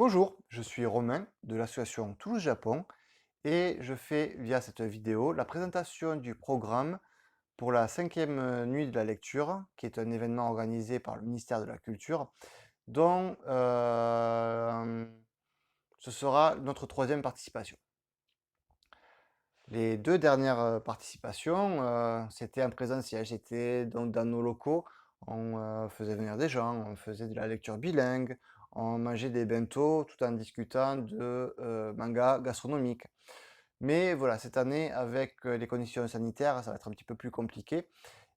Bonjour, je suis Romain de l'association Toulouse Japon et je fais via cette vidéo la présentation du programme pour la cinquième nuit de la lecture, qui est un événement organisé par le ministère de la Culture, dont ce sera notre troisième participation. Les deux dernières participations, c'était en présentiel, c'était donc dans nos locaux, on faisait venir des gens, on faisait de la lecture bilingue, on mangeait des bento tout en discutant de mangas gastronomiques. Mais voilà, cette année, avec les conditions sanitaires, ça va être un petit peu plus compliqué.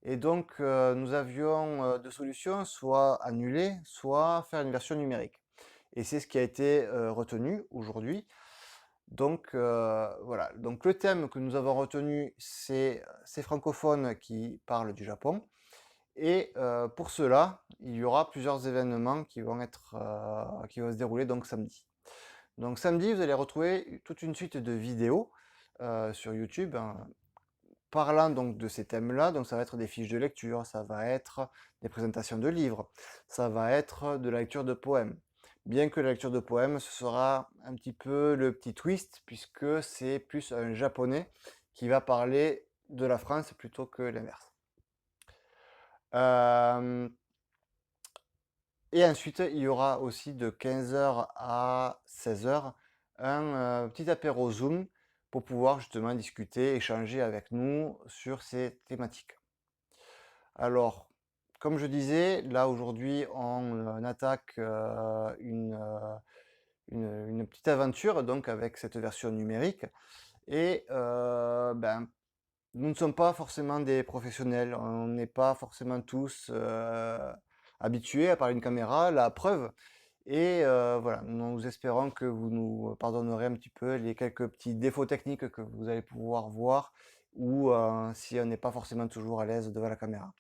Et donc, nous avions deux solutions, soit annuler, soit faire une version numérique. Et c'est ce qui a été retenu aujourd'hui. Donc voilà, donc le thème que nous avons retenu, c'est ces francophones qui parlent du Japon. Et pour cela, il y aura plusieurs événements qui vont se dérouler donc samedi. Donc samedi, vous allez retrouver toute une suite de vidéos sur YouTube, hein, parlant donc de ces thèmes-là. Donc ça va être des fiches de lecture, ça va être des présentations de livres, ça va être de la lecture de poèmes. Bien que la lecture de poèmes, ce sera un petit peu le petit twist, puisque c'est plus un japonais qui va parler de la France plutôt que l'inverse. Euh, et ensuite, il y aura aussi de 15 h à 16 h un petit apéro Zoom pour pouvoir justement discuter, échanger avec nous sur ces thématiques. Alors, comme je disais, là aujourd'hui, on attaque une petite aventure donc avec cette version numérique. Et nous ne sommes pas forcément des professionnels, on n'est pas forcément tous habitués à parler une caméra, la preuve. Et voilà, nous espérons que vous nous pardonnerez un petit peu les quelques petits défauts techniques que vous allez pouvoir voir ou si on n'est pas forcément toujours à l'aise devant la caméra.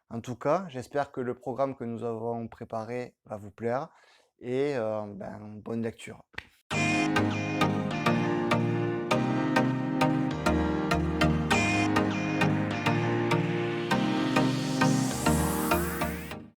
En tout cas, j'espère que le programme que nous avons préparé va vous plaire et bonne lecture.